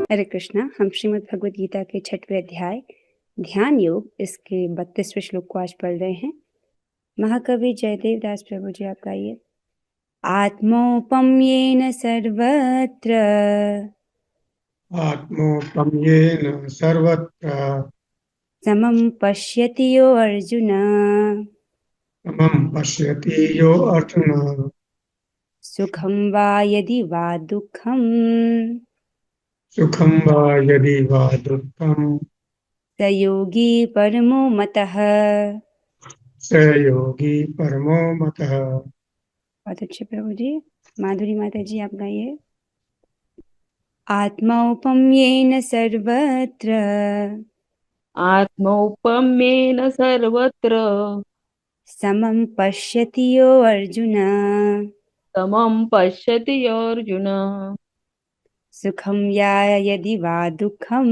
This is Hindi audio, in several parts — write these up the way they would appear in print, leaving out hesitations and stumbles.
हरे कृष्णा। हम श्रीमद् भगवद गीता के 6वें अध्याय ध्यान योग इसके 32वें श्लोक को आज पढ़ रहे हैं। महाकवि जयदेव दास प्रभु जी आप गाइए। आत्मौपम्येन सर्वत्र आत्मौपम्येन सर्वत्र समं पश्यति यो अर्जुन समं पश्यति यो अर्जुन। सुखं वा यदि वा दुःखं सुखं वा यदि वा दुःखं स योगी परमो मतः। स योगी परमो मतः। बहुत अच्छे प्रभु जी। माधुरी माता जी आप गाइए। आत्मौपम्येन सर्वत्र आत्मौपम्येन सर्वत्र समं पश्यति यो अर्जुन समं पश्यति अर्जुन। सुखं या यदि वा दुःखं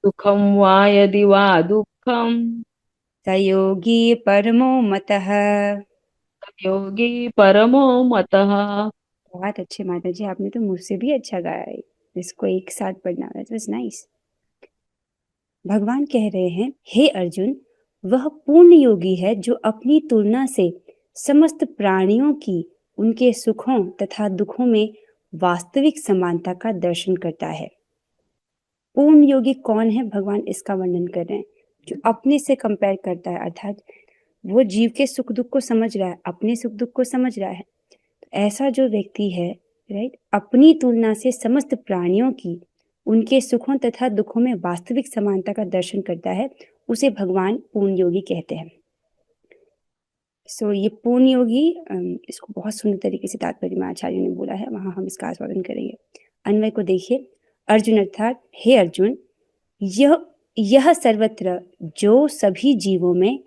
सुखं वा यदि वा दुःखं स योगी परमो मतः। योगी परमो मतः। बहुत अच्छे माता जी, आपने तो मुझसे भी अच्छा गाया है। इसको एक साथ पढ़ना वाज नाइस। भगवान कह रहे हैं, हे अर्जुन, वह पूर्ण योगी है जो अपनी तुलना से समस्त प्राणियों की उनके सुखों तथा दुखों में वास्तविक समानता का दर्शन करता है। पूर्ण योगी कौन है? भगवान इसका वर्णन कर रहे हैं, जो अपने से कंपेयर करता है, अर्थात वो जीव के सुख दुख को समझ रहा है, अपने सुख दुख को समझ रहा है। तो ऐसा जो व्यक्ति है, राइट, अपनी तुलना से समस्त प्राणियों की उनके सुखों तथा दुखों में वास्तविक समानता का दर्शन करता है, उसे भगवान पूर्ण योगी कहते हैं। ये पूर्ण योगी, इसको बहुत सुंदर तरीके से तात्पर्य में आचार्य ने बोला है, वहां हम इसका आस्वादन करेंगे। अन्वय को देखिए। अर्जुन अर्थात हे अर्जुन, यह सर्वत्र जो सभी जीवों में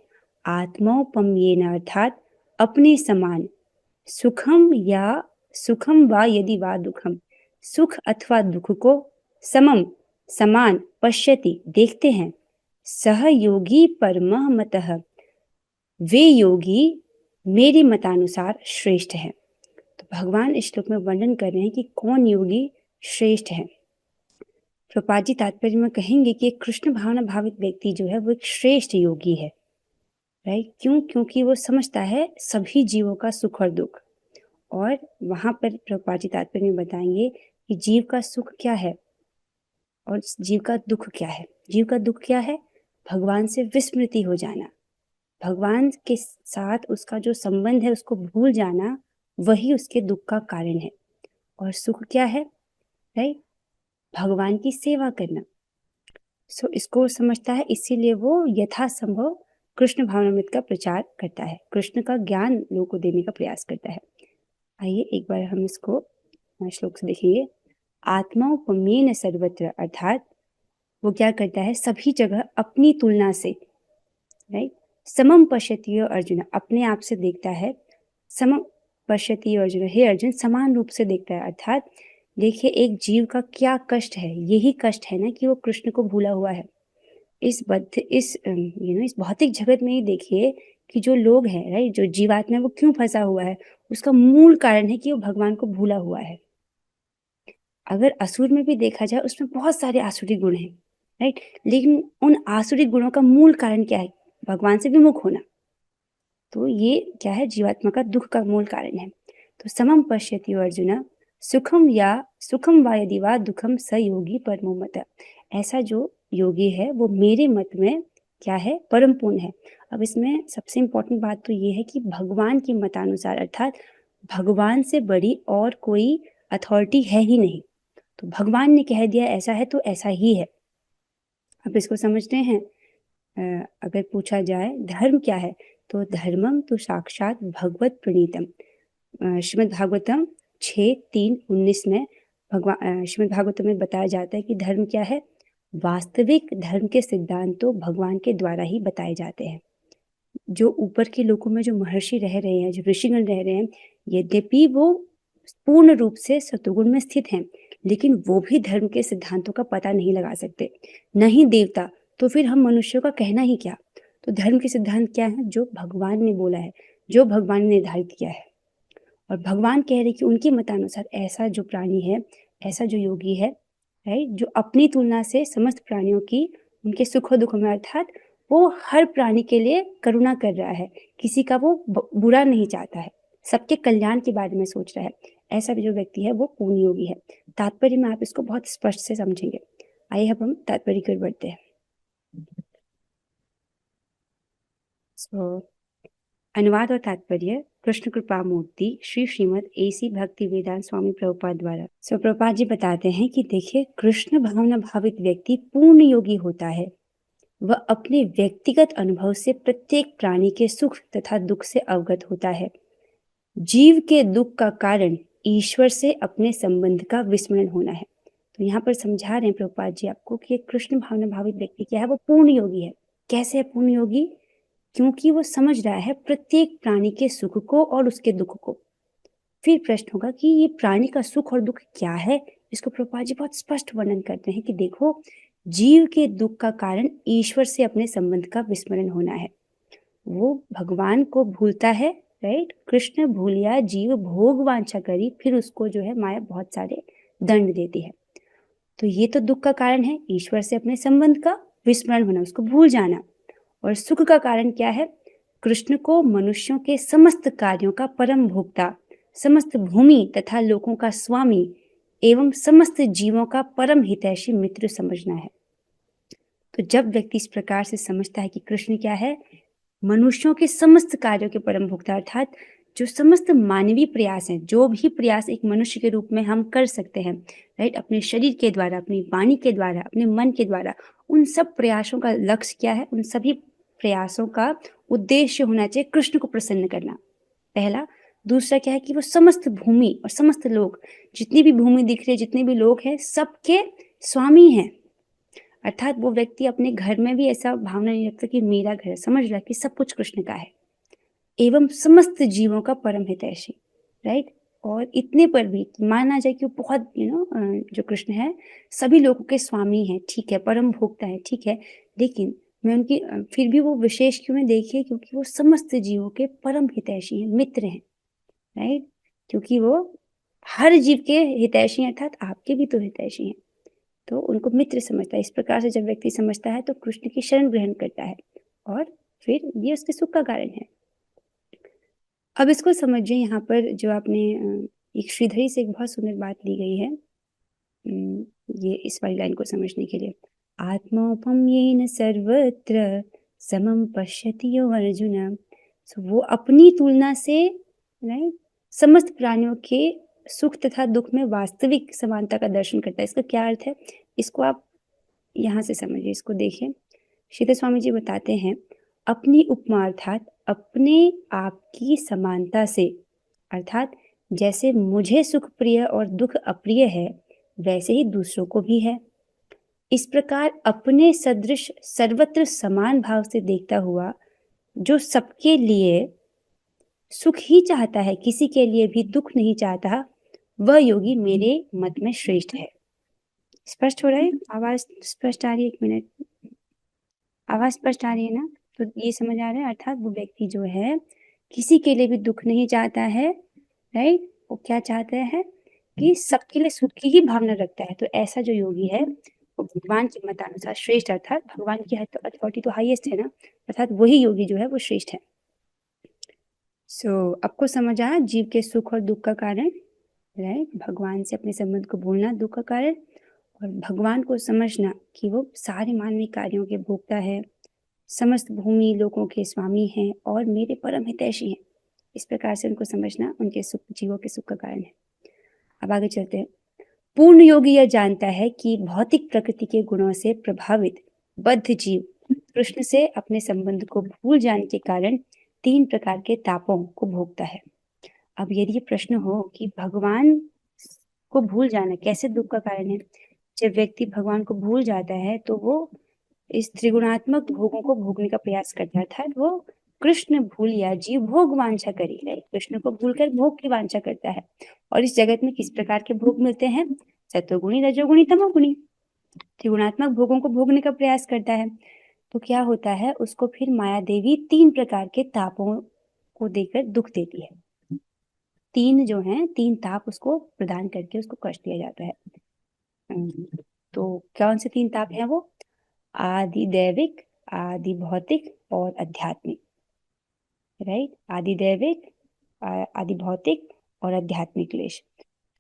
आत्मौपम्येन अर्थात अपने समान सुखम वा यदि वा दुखम सुख अथवा दुख को समम समान पश्यति देखते हैं, सह योगी परमः मतः वे योगी मेरे मतानुसार श्रेष्ठ है। तो भगवान इस श्लोक में वर्णन कर रहे हैं कि कौन योगी श्रेष्ठ है। प्रभुपाद जी तात्पर्य में कहेंगे कि एक कृष्ण भावना भावित व्यक्ति जो है वो एक श्रेष्ठ योगी है, राइट। क्यों? क्योंकि वो समझता है सभी जीवों का सुख और दुख। और वहां पर प्रभुपाद जी तात्पर्य में बताएंगे कि जीव का सुख क्या है और जीव का दुख क्या है। जीव का दुख क्या है? भगवान से विस्मृति हो जाना, भगवान के साथ उसका जो संबंध है उसको भूल जाना, वही उसके दुख का कारण है। और सुख क्या है? राइट, भगवान की सेवा करना। इसको समझता है, इसीलिए वो यथासंभव कृष्ण भावनामृत का प्रचार करता है, कृष्ण का ज्ञान लोगों को देने का प्रयास करता है। आइए एक बार हम इसको श्लोक से देखेंगे। आत्मौपम्येन सर्वत्र अर्थात वो क्या करता है? सभी जगह अपनी तुलना से, राइट, समम पश्यति अर्जुन, अपने आप से देखता है। समम पश्यति अर्जुन, हे अर्जुन, समान रूप से देखता है। अर्थात देखिए, एक जीव का क्या कष्ट है, यही कष्ट है ना कि वो कृष्ण को भूला हुआ है। इस भौतिक जगत में ही देखिए कि जो लोग हैं, राइट, जो जीवात्मा है वो क्यों फंसा हुआ है, उसका मूल कारण है कि वो भगवान को भूला हुआ है। अगर असुर में भी देखा जाए, उसमें बहुत सारे आसुरी गुण हैं, राइट, लेकिन उन आसुरी गुणों का मूल कारण क्या है? भगवान से विमुख होना। तो ये क्या है? जीवात्मा का दुख का मूल कारण है। तो समम पश्यति अर्जुन सुखम वा यदि वा दुखम स योगी परमो मतः। ऐसा जो योगी है वो मेरे मत में क्या है? परम पूर्ण है। अब इसमें सबसे इंपॉर्टेंट बात तो ये है कि भगवान के मतानुसार, अर्थात भगवान से बड़ी और कोई अथॉरिटी है ही नहीं। तो भगवान ने कह दिया ऐसा है तो ऐसा ही है। अब इसको समझते हैं। अगर पूछा जाए धर्म क्या है, तो धर्मम तो साक्षात भगवत प्रणीतम। श्रीमद् भागवतम 6:3-19 में श्रीमद् भागवतम में बताया जाता है कि धर्म क्या है? वास्तविक धर्म के सिद्धांत तो भगवान के द्वारा ही बताए जाते हैं। जो ऊपर के लोकों में जो महर्षि रह रहे हैं, जो ऋषिगण रह रहे हैं, यद्यपि वो पूर्ण रूप से सतुगुण में स्थित हैं, लेकिन वो भी धर्म के सिद्धांतों का पता नहीं लगा सकते। नहीं देवता, तो फिर हम मनुष्यों का कहना ही क्या। तो धर्म के सिद्धांत क्या है? जो भगवान ने बोला है, जो भगवान ने निर्धारित किया है। और भगवान कह रहे कि उनके मतानुसार ऐसा जो प्राणी है, ऐसा जो योगी है, राइट, जो अपनी तुलना से समस्त प्राणियों की उनके सुख और दुख में, अर्थात वो हर प्राणी के लिए करुणा कर रहा है, किसी का वो बुरा नहीं चाहता है, सबके कल्याण के बारे में सोच रहा है, ऐसा जो व्यक्ति है वो पूर्ण योगी है। तात्पर्य में आप इसको बहुत स्पष्ट से समझेंगे। आइए अब हम तात्पर्य की ओर बढ़ते हैं। अनुवाद और तात्पर्य कृष्ण कृपा मूर्ति श्री श्रीमद AC भक्ति वेदांत स्वामी प्रभुपाद द्वारा। प्रभुपाद जी बताते हैं कि देखिए, कृष्ण भावना भावित व्यक्ति पूर्ण योगी होता है। वह अपने व्यक्तिगत अनुभव से प्रत्येक प्राणी के सुख तथा दुख से अवगत होता है। जीव के दुख का कारण ईश्वर से अपने संबंध का विस्मरण होना है। तो यहाँ पर समझा रहे हैं प्रभुपाद जी आपको कि कृष्ण भावना भावित व्यक्ति क्या है, वो पूर्ण योगी है। कैसे है पूर्ण योगी? क्योंकि वो समझ रहा है प्रत्येक प्राणी के सुख को और उसके दुख को। फिर प्रश्न होगा कि ये प्राणी का सुख और दुख क्या है? इसको प्रभुपाद जी बहुत स्पष्ट वर्णन करते हैं कि देखो, जीव के दुख का कारण ईश्वर से अपने संबंध का विस्मरण होना है। वो भगवान को भूलता है, राइट। कृष्ण भूलिया जीव भोग वांछा करी, फिर उसको जो है माया बहुत सारे दंड देती है। तो ये तो दुख का कारण है, ईश्वर से अपने संबंध का विस्मरण होना, उसको भूल जाना। और सुख का कारण क्या है? कृष्ण को मनुष्यों के समस्त कार्यों का परम भोक्ता, समस्त भूमि तथा लोकों का स्वामी एवं समस्त जीवों का परम हितैषी मित्र समझना है। तो जब व्यक्ति इस प्रकार से समझता है कि कृष्ण क्या है, मनुष्यों के समस्त कार्यों के परम भोक्ता, अर्थात जो समस्त मानवीय प्रयास हैं, जो भी प्रयास एक मनुष्य के रूप में हम कर सकते हैं, राइट, अपने शरीर के द्वारा, अपनी वाणी के द्वारा, अपने मन के द्वारा, उन सब प्रयासों का लक्ष्य क्या है? उन सभी प्रयासों का उद्देश्य होना चाहिए कृष्ण को प्रसन्न करना, पहला। दूसरा क्या है कि वो समस्त भूमि और समस्त लोग, जितनी भी भूमि दिख रही है, जितने भी लोग हैं, सबके स्वामी हैं। अर्थात वो व्यक्ति अपने घर में भी ऐसा भावना नहीं रखता कि मेरा घर है, समझ रहा है कि सब कुछ कृष्ण का है, एवं समस्त जीवों का परम हितैषी, राइट। और इतने पर भी माना जाए कि वो बहुत जो कृष्ण है सभी लोगों के स्वामी हैं, ठीक है, परम भोक्ता है, ठीक है, लेकिन मैं उनकी फिर भी वो विशेष क्यों है? देखिए, क्योंकि वो समस्त जीवों के परम हितैषी हैं, मित्र हैं, राइट। क्योंकि वो हर जीव के हितैषी हैं, अर्थात आपके भी तो हितैषी हैं, तो उनको मित्र समझता है। इस प्रकार से जब व्यक्ति समझता है तो कृष्ण की शरण ग्रहण करता है, और फिर ये उसके सुख का कारण है। अब इसको समझिए, यहाँ पर जो आपने एक श्रीधरी से एक बहुत सुंदर बात ली गई है, ये इस वाली लाइन को समझने के लिए, आत्मोपम्येन सर्वत्र समम पश्यति यो अर्जुन। वो अपनी तुलना से, राइट, समस्त प्राणियों के सुख तथा दुख में वास्तविक समानता का दर्शन करता है। इसका क्या अर्थ है? इसको आप यहाँ से समझिए, इसको देखिए। श्रीधर स्वामी जी बताते हैं, अपनी उपमा अर्थात अपने आप की समानता से, अर्थात जैसे मुझे सुख प्रिय और दुख अप्रिय है, वैसे ही दूसरों को भी है। इस प्रकार अपने सदृश सर्वत्र समान भाव से देखता हुआ, जो सबके लिए सुख ही चाहता है, किसी के लिए भी दुख नहीं चाहता, वह योगी मेरे मत में श्रेष्ठ है। स्पष्ट हो रहा है? आवाज स्पष्ट आ रही है? एक मिनट, आवाज स्पष्ट आ रही है ना? तो ये समझ आ रहा है, अर्थात वो व्यक्ति जो है किसी के लिए भी दुख नहीं चाहता है, राइट। वो क्या चाहता है कि सबके लिए सुख की ही भावना रखता है। तो ऐसा जो योगी है वो भगवान के मतानुसार श्रेष्ठ, अर्थात भगवान की अथॉरिटी तो हाईएस्ट है ना, अर्थात वही योगी जो है वो श्रेष्ठ है। आपको समझ आया जीव के सुख और दुख का कारण, राइट। भगवान से अपने संबंध को भूलना दुख का कारण, और भगवान को समझना कि वो सारे मानवीय कार्यों के भोक्ता है, समस्त भूमि लोगों के स्वामी हैं और मेरे परम हितैषी हैं। इस प्रकार से उनको समझना उनके सुख, जीवों के सुख का कारण है। अब आगे चलते हैं। पूर्ण योगी यह जानता है कि भौतिक प्रकृति के गुणों से प्रभावित बद्ध जीव कृष्ण से अपने संबंध को भूल जाने के कारण 3 प्रकार के तापों को भोगता है। अब यदि ये प्रश्न हो कि भगवान को भूल जाना कैसे दुख का कारण है, जब व्यक्ति भगवान को भूल जाता है तो वो इस त्रिगुणात्मक भोगों को भोगने का प्रयास करता है, अर्थात वो कृष्ण भूलिया जीव भोग वांछा करी, राइट। कृष्ण को भूलकर भोग की वांछा करता है। और इस जगत में किस प्रकार के भोग मिलते हैं? सत्वगुणी, रजोगुणी, तमोगुणी। त्रिगुणात्मक भोगों को भोगने का प्रयास करता है तो क्या होता है, उसको फिर माया देवी 3 प्रकार के तापों को देकर दुख देती है। 3 जो हैं, 3 ताप उसको प्रदान करके उसको कष्ट दिया जाता है। तो कौन से 3 ताप हैं वो? आदि दैविक, आदि भौतिक और आध्यात्मिक, राइट? आदि दैविक, आदि भौतिक और आध्यात्मिक क्लेश।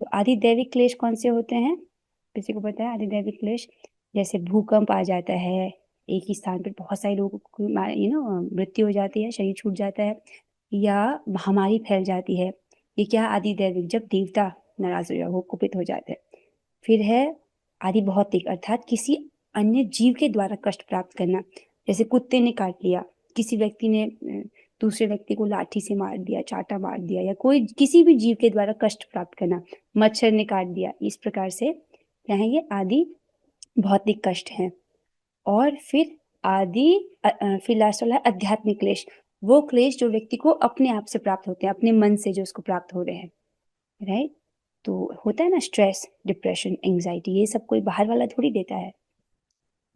तो आदि दैविक क्लेश कौन से होते हैं? किसी को पता है आदि दैविक क्लेश? जैसे भूकंप आ जाता है, एक ही स्थान पर बहुत सारे लोगों को मृत्यु हो जाती है, शरीर छूट जाता है, या महामारी फैल जाती है। ये क्या आदि दैविक? जब देवता नाराज हो जाए, वो कुपित हो जाते हैं। फिर है आदि भौतिक, अर्थात किसी अन्य जीव के द्वारा कष्ट प्राप्त करना। जैसे कुत्ते ने काट लिया, किसी व्यक्ति ने दूसरे व्यक्ति को लाठी से मार दिया, चाटा मार दिया, या कोई किसी भी जीव के द्वारा कष्ट प्राप्त करना, मच्छर ने काट दिया, इस प्रकार से क्या है? ये आदि भौतिक कष्ट हैं। और फिर फिर लास्ट वाला है आध्यात्मिक क्लेश। वो क्लेश जो व्यक्ति को अपने आप से प्राप्त होते हैं, अपने मन से जो उसको प्राप्त हो रहे हैं, राइट? तो होता है ना स्ट्रेस, डिप्रेशन, एंजाइटी, ये सब कोई बाहर वाला थोड़ी देता है,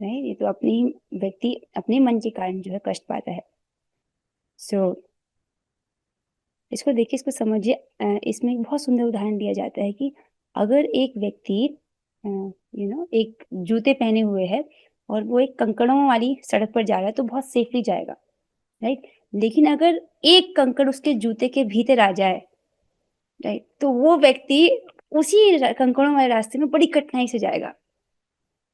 राइट? ये तो अपने ही व्यक्ति अपने मन के कारण जो है कष्ट पाता है। सो इसको देखिए, इसको समझिए। इसमें एक बहुत सुंदर उदाहरण दिया जाता है कि अगर एक व्यक्ति एक जूते पहने हुए है और वो एक कंकड़ों वाली सड़क पर जा रहा है तो बहुत सेफली जाएगा, राइट? लेकिन अगर एक कंकड़ उसके जूते के भीतर आ जाए, राइट, तो वो व्यक्ति उसी कंकड़ों वाले रास्ते में बड़ी कठिनाई से जाएगा।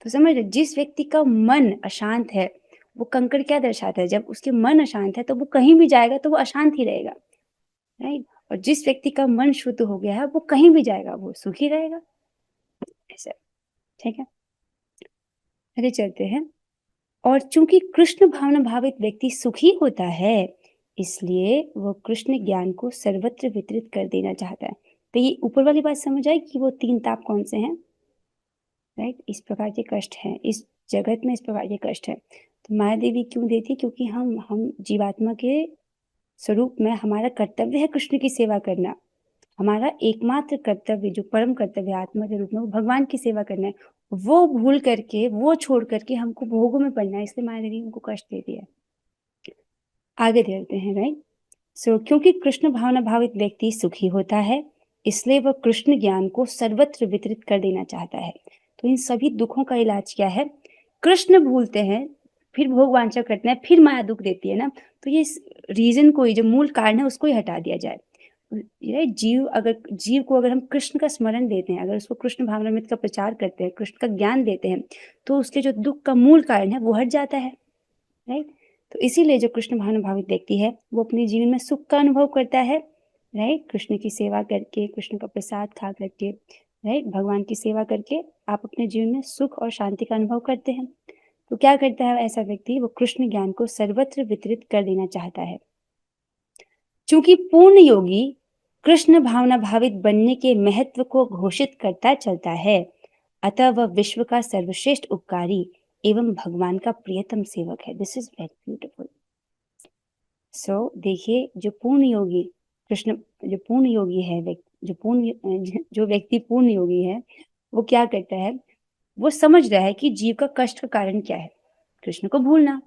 तो समझ रहे, जिस व्यक्ति का मन अशांत है, वो कंकड़ क्या दर्शाता है? जब उसके मन अशांत है तो वो कहीं भी जाएगा तो वो अशांत ही रहेगा, राइट? और जिस व्यक्ति का मन शुद्ध हो गया है, वो कहीं भी जाएगा वो सुखी रहेगा। ऐसा, ठीक है? आगे चलते हैं। और चूंकि कृष्ण भावना भावित व्यक्ति सुखी होता है, इसलिए वो कृष्ण ज्ञान को सर्वत्र वितरित कर देना चाहता है। तो ये ऊपर वाली बात समझ आई कि वो 3 ताप कौन से हैं, राइट? इस प्रकार के कष्ट हैं, इस जगत में इस प्रकार के कष्ट हैं। तो माया देवी क्यों देती? क्योंकि हम जीवात्मा के स्वरूप में हमारा कर्तव्य है कृष्ण की सेवा करना। हमारा एकमात्र कर्तव्य, जो परम कर्तव्य आत्मा के रूप में, वो भगवान की सेवा करना है। वो भूल करके, वो छोड़ करके हमको भोगों में पड़ना है, इसलिए माया देवी हमको कष्ट देती है। आगे देखते हैं, राइट? क्योंकि कृष्ण भावना भावित व्यक्ति सुखी होता है, इसलिए वह कृष्ण ज्ञान को सर्वत्र वितरित कर देना चाहता है। तो इन सभी दुखों का इलाज क्या है? कृष्ण भूलते हैं, फिर भोग वांछा करते हैं, फिर माया दुख देती है ना। तो ये रीजन को ही, जो मूल कारण है, उसको ही हटा दिया जाए। जीव को अगर हम कृष्ण का स्मरण देते हैं, अगर उसको कृष्ण भावनामृत का प्रचार करते हैं, कृष्ण का ज्ञान देते हैं, तो उसके जो दुख का मूल कारण है वो हट जाता है, राइट? तो इसीलिए जो कृष्ण भावना भावित व्यक्ति है वो अपने जीवन में सुख का अनुभव करता है, राइट? कृष्ण की सेवा करके, कृष्ण का प्रसाद खा करके, राइट, भगवान की सेवा करके आप अपने जीवन में सुख और शांति का अनुभव करते हैं। तो क्या करता है ऐसा व्यक्ति? वो कृष्ण ज्ञान को सर्वत्र वितरित कर देना चाहता है। चूंकि पूर्ण योगी कृष्ण भावना भावित बनने के महत्व को घोषित करता चलता है, अतः वह विश्व का सर्वश्रेष्ठ उपकारी एवं भगवान का प्रियतम सेवक है। This is very beautiful. So देखिए, जो पूर्ण योगी कृष्ण, जो पूर्ण योगी है, जो व्यक्ति पूर्ण योगी है, वो क्या करता है? वो समझ रहा है कि जीव का कष्ट का कारण क्या है? कृष्ण को भूलना।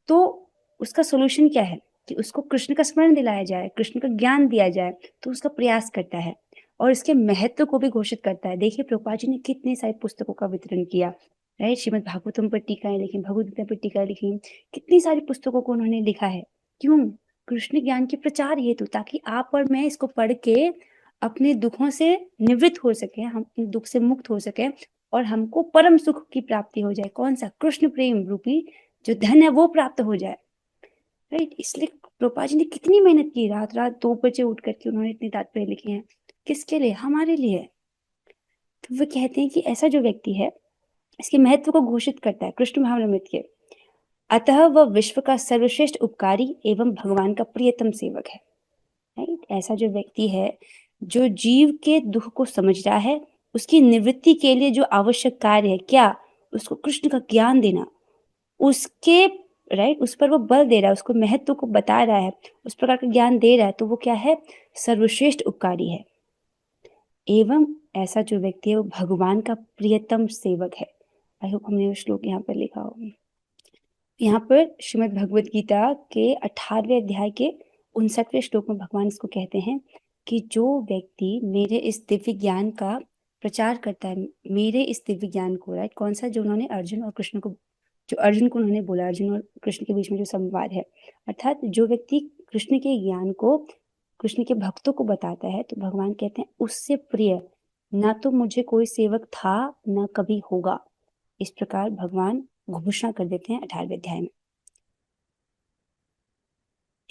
तो उसका सोल्यूशन क्या है? कि उसको कृष्ण का स्मरण दिलाया जाए, कृष्ण का ज्ञान दिया जाए। तो उसका प्रयास करता है और इसके महत्व को भी घोषित करता है। देखिए, प्रभुपाद जी ने कितने सारे पुस्तकों का वितरण किया, राइट? श्रीमद् भागवतम पर टीकाएं लिखी, भगवद गीता पर टीकाएं लिखी, कितनी सारी पुस्तकों को उन्होंने लिखा है। क्यों? कृष्ण ज्ञान के प्रचार हेतु, ताकि आप और मैं इसको पढ़ के अपने दुखों से निवृत्त हो सके, हम दुख से मुक्त हो सके और हमको परम सुख की प्राप्ति हो जाए। कौन सा? कृष्ण प्रेम रूपी जो धन है वो प्राप्त हो जाए, राइट? इसलिए प्रभुपाद जी ने कितनी मेहनत की, रात रात 2 बजे उठ करके उन्होंने इतने तात्पर्य लिखे हैं। किसके लिए? हमारे लिए। तो वो कहते हैं कि ऐसा जो व्यक्ति है, इसके महत्व को घोषित करता है कृष्ण भावनामृत के, अतः वह विश्व का सर्वश्रेष्ठ उपकारी एवं भगवान का प्रियतम सेवक है, राइट? ऐसा जो व्यक्ति है, जो जीव के दुख को समझ रहा है, उसकी निवृत्ति के लिए जो आवश्यक कार्य है, क्या? उसको कृष्ण का ज्ञान देना, उसके, राइट, उस पर वो बल दे रहा है, उसको महत्व को बता रहा है, उस प्रकार का ज्ञान दे रहा है, तो वो क्या है? सर्वश्रेष्ठ उपकारी है। एवं ऐसा जो व्यक्ति है वो भगवान का प्रियतम सेवक है। आई होप हमने वो श्लोक यहाँ पर लिखा होगा। यहाँ पर श्रीमद् भगवद गीता के 18वें अध्याय के 59वें श्लोक में भगवान इसको कहते हैं कि जो व्यक्ति मेरे इस दिव्य ज्ञान का प्रचार करता है मेरे इस दिव्य ज्ञान को, राइट, कौन सा, जो उन्होंने अर्जुन और कृष्ण को, जो अर्जुन को उन्होंने बोला, अर्जुन और कृष्ण के बीच में जो संवाद है, अर्थात जो व्यक्ति कृष्ण के ज्ञान को कृष्ण के भक्तों को बताता है, तो भगवान कहते हैं उससे प्रिय ना तो मुझे कोई सेवक था ना कभी होगा। इस प्रकार भगवान घोषणा कर देते हैं 18वें अध्याय में।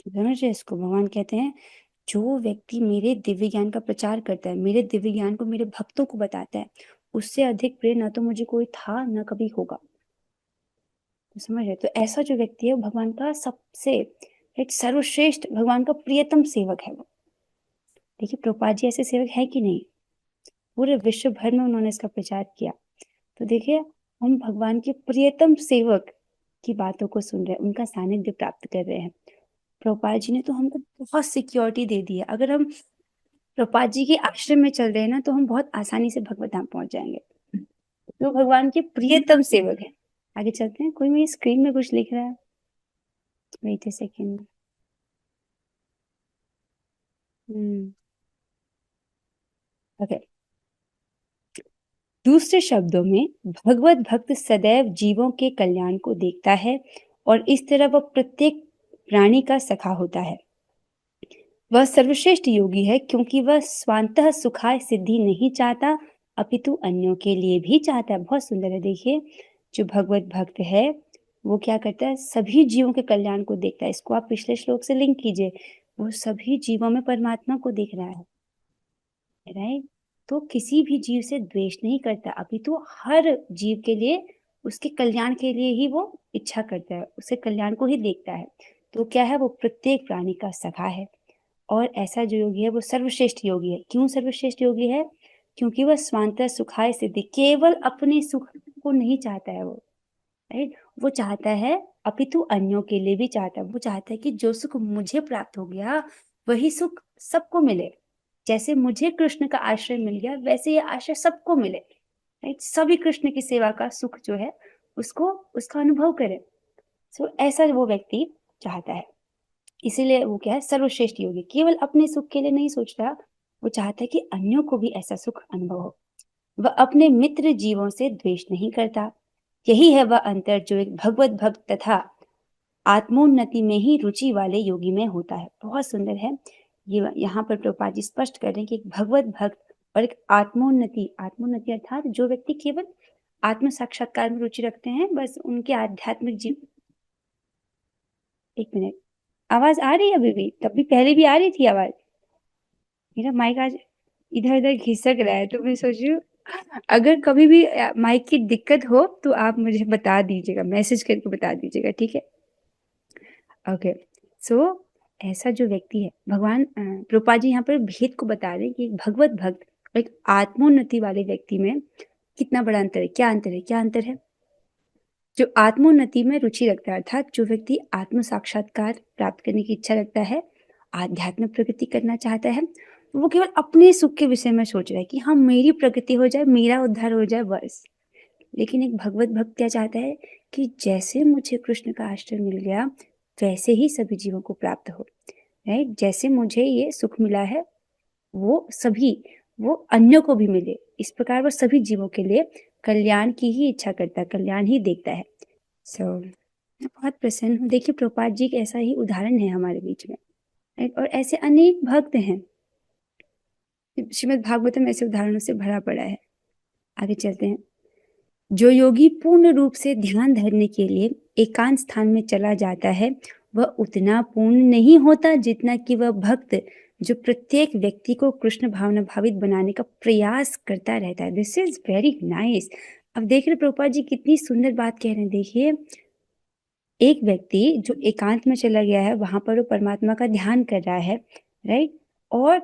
समझ रहे इसको? भगवान कहते हैं जो व्यक्ति मेरे दिव्य ज्ञान का प्रचार करता है, मेरे दिव्य ज्ञान को मेरे भक्तों को बताता है, उससे अधिक प्रिय ना तो मुझे कोई था ना कभी होगा। तो समझ रहे? तो ऐसा जो व्यक्ति है वो भगवान का सबसे एक सर्वश्रेष्ठ, भगवान का प्रियतम सेवक है वो। देखिए प्रभुपाद जी ऐसे सेवक है कि नहीं? पूरे विश्व भर में उन्होंने इसका प्रचार किया। तो देखिए हम भगवान के प्रियतम सेवक की बातों को सुन रहे हैं, उनका सानिध्य प्राप्त कर रहे हैं। प्रभुपाद जी ने तो हमको बहुत सिक्योरिटी दे दी है। अगर हम प्रभुपाद जी के आश्रम में चल रहे हैं ना, तो हम बहुत आसानी से भगवत धाम पहुंच जाएंगे। तो भगवान के प्रियतम सेवक है। आगे चलते हैं। कोई मेरी स्क्रीन में कुछ लिख रहा है? Wait a second. ओके। दूसरे शब्दों में भगवत भक्त सदैव जीवों के कल्याण को देखता है और इस तरह वह प्रत्येक प्राणी का सखा होता है। वह सर्वश्रेष्ठ योगी है क्योंकि वह स्वांतः सुखाय सिद्धि नहीं चाहता अपितु अन्यों के लिए भी चाहता है। बहुत सुंदर है। देखिए जो भगवत भक्त है वो क्या करता है? सभी जीवों के कल्याण को देखता है। इसको आप पिछले श्लोक से लिंक कीजिए। वो सभी जीवों में परमात्मा को देख रहा है, राइट? तो किसी भी जीव से द्वेष नहीं करता, अपितु हर जीव के लिए, उसके कल्याण के लिए ही वो इच्छा करता है, उसके कल्याण को ही देखता है। तो क्या है? वो प्रत्येक प्राणी का सखा है। और ऐसा जो योगी है वो सर्वश्रेष्ठ योगी है। क्यों सर्वश्रेष्ठ योगी है? क्योंकि वह स्वांतः सुखाय सिद्धि, केवल अपने सुख को नहीं चाहता है वो, राइट? वो चाहता है अपितु अन्यों के लिए भी चाहता है। वो चाहता है कि जो सुख मुझे प्राप्त हो गया वही सुख सबको मिले। जैसे मुझे कृष्ण का आश्रय मिल गया वैसे ये आश्रय सबको मिले, राइट? सभी कृष्ण की सेवा का सुख जो है उसको, उसका अनुभव करे। सो ऐसा वो व्यक्ति चाहता है। इसीलिए वो क्या है? सर्वश्रेष्ठ योगी। केवल अपने सुख के लिए नहीं सोचता, वो चाहता है कि अन्यों को भी ऐसा सुख अनुभव हो। वह अपने मित्र जीवों से द्वेष नहीं करता। यही है वह अंतर जो एक भगवत भक्त तथा आत्मोन्नति में ही रुचि वाले योगी में होता है। बहुत सुंदर है ये। यहाँ पर प्रभुपाद जी स्पष्ट कर रहे हैं कि एक भगवत भक्त और एक आत्मोन्नति, आत्मोन्नति अर्थात जो व्यक्ति केवल आत्म साक्षात्कार में रुचि रखते हैं, बस उनके आध्यात्मिक जीवन। एक मिनट, आवाज आ रही है अभी भी? तब भी पहले भी आ रही थी आवाज। मेरा माइक आज इधर उधर खिसक रहा है, तो मैं सोच रही हूँ अगर कभी भी माइक की दिक्कत हो तो आप मुझे बता दीजिएगा, मैसेज करके बता दीजिएगा, ठीक है? ओके। सो ऐसा जो व्यक्ति है, भगवान प्रभुपाद जी यहाँ पर भेद को बता रहे हैं कि एक भगवत भक्त और एक आत्मोन्नति वाले व्यक्ति में कितना बड़ा अंतर है। क्या अंतर है? क्या अंतर है? जो आत्मोन्नति में रुचि रखता है, अर्थात जो व्यक्ति आत्म साक्षात्कार प्राप्त करने की इच्छा रखता है, आध्यात्मिक प्रगति करना चाहता है, वो केवल अपने सुख के विषय में सोच रहा है कि हाँ मेरी प्रगति हो जाए, मेरा उद्धार हो जाए, बस। लेकिन एक भगवत भक्त क्या चाहता है कि जैसे मुझे कृष्ण का आश्रय मिल गया वैसे ही सभी जीवों को प्राप्त हो, राइट? जैसे मुझे ये सुख मिला है वो सभी, वो अन्यों को भी मिले। इस प्रकार वो सभी जीवों के लिए कल्याण की ही इच्छा करता है, कल्याण ही देखता है। मैं बहुत प्रसन्न हूँ। देखिए प्रभुपाद जी एक ऐसा ही उदाहरण है हमारे बीच में, राइट? और ऐसे अनेक भक्त हैं। श्रीमद् भागवतम ऐसे उदाहरणों से भरा पड़ा है। आगे चलते हैं। जो योगी पूर्ण रूप से ध्यान धरने के लिए एकांत स्थान में चला जाता है वह उतना पूर्ण नहीं होता जितना कि वह भक्त जो प्रत्येक व्यक्ति को कृष्ण भावना भावित बनाने का प्रयास करता रहता है। This is very nice. अब देख रहे प्रभुपाद जी कितनी सुंदर बात कह रहे हैं। देखिए एक व्यक्ति जो एकांत में चला गया है वहां पर वो परमात्मा का ध्यान कर रहा है, राइट? और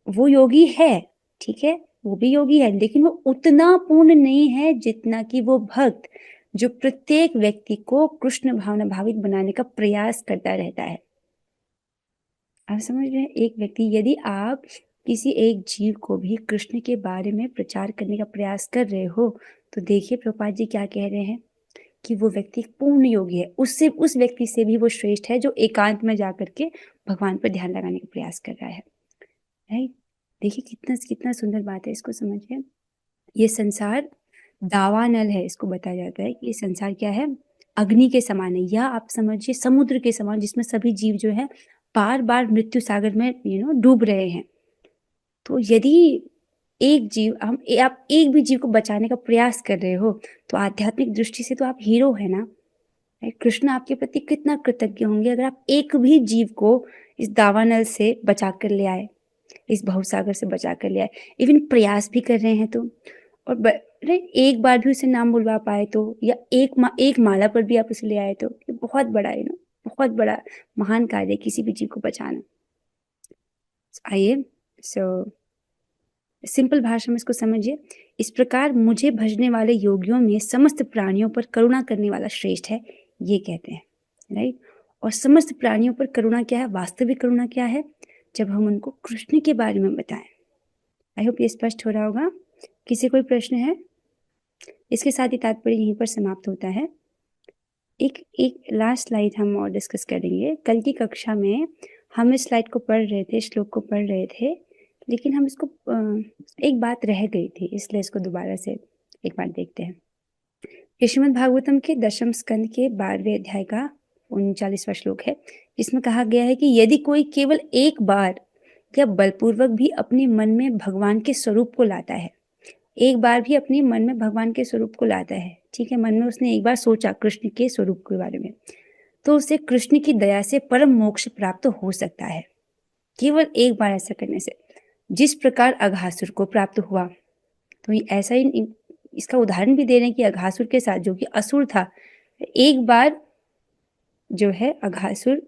वो योगी है, ठीक है, वो भी योगी है, लेकिन वो उतना पूर्ण नहीं है जितना कि वो भक्त जो प्रत्येक व्यक्ति को कृष्ण भावना भावित बनाने का प्रयास करता रहता है। आप समझ रहे हैं? एक व्यक्ति, यदि आप किसी एक जीव को भी कृष्ण के बारे में प्रचार करने का प्रयास कर रहे हो तो देखिए प्रभुपाद जी क्या कह रहे हैं कि वो व्यक्ति पूर्ण योगी है। उससे, उस व्यक्ति से भी वो श्रेष्ठ है जो एकांत में जाकर के भगवान पर ध्यान लगाने का प्रयास कर रहा है, राइट? देखिए कितना कितना सुंदर बात है, इसको समझिए। ये संसार दावानल है, इसको बताया जाता है कि ये संसार क्या है, अग्नि के समान है, या आप समझिए समुद्र के समान, जिसमें सभी जीव जो है बार बार मृत्यु सागर में डूब रहे हैं। तो यदि एक जीव आप एक भी जीव को बचाने का प्रयास कर रहे हो, तो आध्यात्मिक दृष्टि से तो आप हीरो है ना। कृष्ण आपके प्रति कितना कृतज्ञ होंगे अगर आप एक भी जीव को इस दावानल से बचा कर ले आए, इस भवसागर से बचा कर ले आए, इवन प्रयास भी कर रहे हैं तो। और एक बार भी उसे नाम बुलवा पाए तो, या एक माला पर भी आप उसे ले आए तो, ये बहुत बड़ा बहुत बड़ा महान कार्य है किसी भी जीव को बचाना। आइए सिंपल भाषा में इसको समझिए। इस प्रकार मुझे भजने वाले योगियों में समस्त प्राणियों पर करुणा करने वाला श्रेष्ठ है, ये कहते हैं, राइट। और समस्त प्राणियों पर करुणा क्या है, वास्तविक करुणा क्या है, जब हम उनको कृष्ण के बारे में बताएं। आई होप ये स्पष्ट हो रहा होगा। किसी कोई प्रश्न है? इसके साथ ही तात्पर्य यहीं पर समाप्त होता है। एक लास्ट स्लाइड हम और डिस्कस करेंगे। कल की कक्षा में हम इस स्लाइड को पढ़ रहे थे, श्लोक को पढ़ रहे थे, लेकिन हम इसको एक बात रह गई थी, इसलिए इसको दोबारा से एक बार देखते हैं। श्रीमद् भागवतम के 10वें स्कंद के 12वें अध्याय का 39वां श्लोक है, जिसमें कहा गया है कि यदि कोई केवल एक बार या बलपूर्वक भी अपने मन में भगवान के स्वरूप को लाता है, एक बार भी अपने मन में भगवान के स्वरूप को लाता है, ठीक है, मन में उसने एक बार सोचा कृष्ण के स्वरूप के बारे में, तो उसे कृष्ण की दया से परम मोक्ष प्राप्त हो सकता है, केवल एक बार ऐसा करने से। जिस प्रकार अघासुर को प्राप्त हुआ, तो ऐसा ही इसका उदाहरण भी दे रहे हैं कि अघासुर के साथ, जो कि असुर था, एक बार जो है अघासुर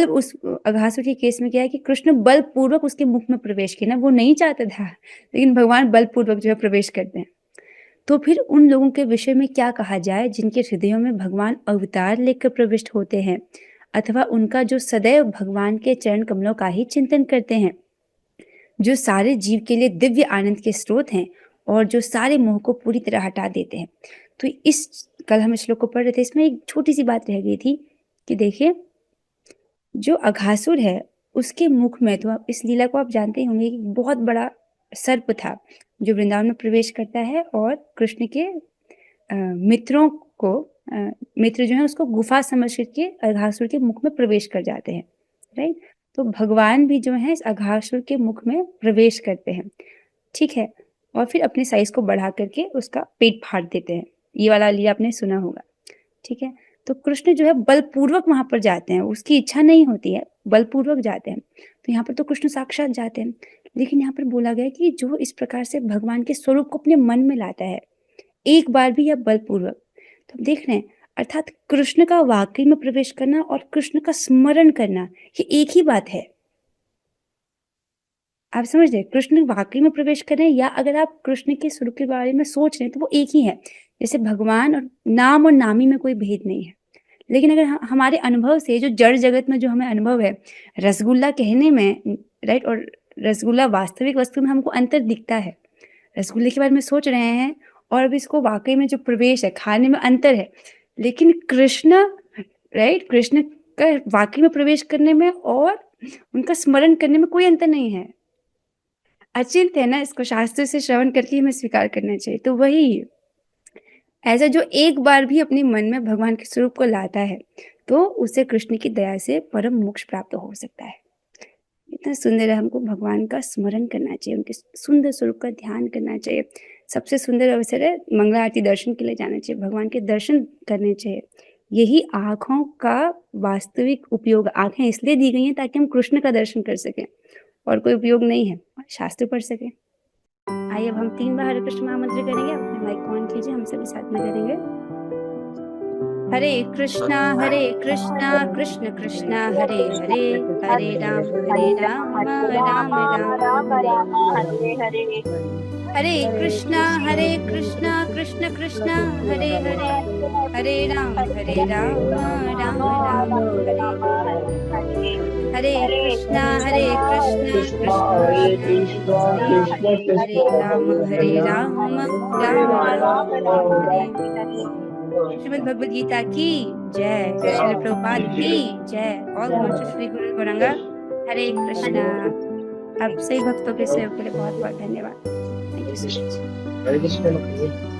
उस अघासुर के केस में क्या है कि कृष्ण बलपूर्वक उसके मुख में प्रवेश किया ना, वो नहीं चाहता था, लेकिन भगवान बलपूर्वक जो है प्रवेश करते हैं। तो फिर उन लोगों के विषय में क्या कहा जाए जिनके हृदयों में भगवान अवतार लेकर प्रविष्ट होते हैं, अथवा उनका जो सदैव भगवान के चरण कमलों का ही चिंतन करते हैं, जो सारे जीव के लिए दिव्य आनंद के स्रोत हैं और जो सारे मोह को पूरी तरह हटा देते हैं। तो कल हम श्लोक को पढ़ रहे थे, इसमें एक छोटी सी बात रह गई थी कि देखिए, जो अघासुर है उसके मुख में, तो आप इस लीला को आप जानते ही होंगे कि बहुत बड़ा सर्प था जो वृंदावन में प्रवेश करता है और कृष्ण के मित्रों को मित्र जो है उसको गुफा समझ करके अघासुर के मुख में प्रवेश कर जाते हैं, राइट। तो भगवान भी जो है इस अघासुर के मुख में प्रवेश करते हैं, ठीक है, और फिर अपने साइज को बढ़ा करके उसका पेट फाड़ देते हैं। ये वाला लीला आपने सुना होगा, ठीक है। तो कृष्ण जो है बलपूर्वक वहां पर जाते हैं, उसकी इच्छा नहीं होती है, बलपूर्वक जाते हैं। तो यहाँ पर तो कृष्ण साक्षात जाते हैं, लेकिन यहाँ पर बोला गया कि जो इस प्रकार से भगवान के स्वरूप को अपने मन में लाता है एक बार भी या बलपूर्वक, तो हम देख रहे हैं, अर्थात कृष्ण का वाकई में प्रवेश करना और कृष्ण का स्मरण करना ये एक ही बात है। आप समझ रहे, कृष्ण वाकई में प्रवेश कर रहे हैं, या अगर आप कृष्ण के स्वरूप के बारे में सोच रहे हैं तो वो एक ही है। जैसे भगवान और नामी में कोई भेद नहीं है, लेकिन अगर हमारे अनुभव से, जो जड़ जगत में जो हमें अनुभव है, रसगुल्ला कहने में, राइट, और रसगुल्ला वास्तविक वस्तु में हमको अंतर दिखता है। रसगुल्ले के बारे में सोच रहे हैं और अब इसको वाकई में जो प्रवेश है, खाने में अंतर है, लेकिन कृष्ण, राइट, कृष्ण का वाकई में प्रवेश करने में और उनका स्मरण करने में कोई अंतर नहीं है। अचिंत है ना, इसको शास्त्र से श्रवण करके हमें स्वीकार करना चाहिए। तो वही ऐसा जो एक बार भी अपने मन में भगवान के स्वरूप को लाता है, तो उसे कृष्ण की दया से परम मोक्ष प्राप्त हो सकता है। इतना सुंदर है, हमको भगवान का स्मरण करना चाहिए, उनके सुंदर स्वरूप का ध्यान करना चाहिए। सबसे सुंदर अवसर है मंगला आरती दर्शन के लिए जाना चाहिए, भगवान के दर्शन करने चाहिए। यही आँखों का वास्तविक उपयोग, आँखें इसलिए दी गई हैं ताकि हम कृष्ण का दर्शन कर सकें, और कोई उपयोग नहीं है, शास्त्र पढ़ सके। आइए अब हम 3 बार हरे कृष्ण महामंत्र करेंगे। अपने माइक को ऑन कीजिए, हम सभी साथ में करेंगे। हरे कृष्णा कृष्ण कृष्णा हरे हरे, हरे राम राम राम हरे हरे। हरे कृष्णा कृष्ण कृष्णा हरे हरे, हरे राम राम राम हरे। हरे कृष्णा कृष्ण हरे राम राम हरे। श्रीमद् भगवद गीता की जय, श्रील प्रभुपाद की जय। ऑल गॉड्स श्री गुरु गौरांगा। हरे कृष्णा। आप सही भक्तों के सहयोग के लिए बहुत बहुत धन्यवाद। हरे कृष्ण हरे कृष्ण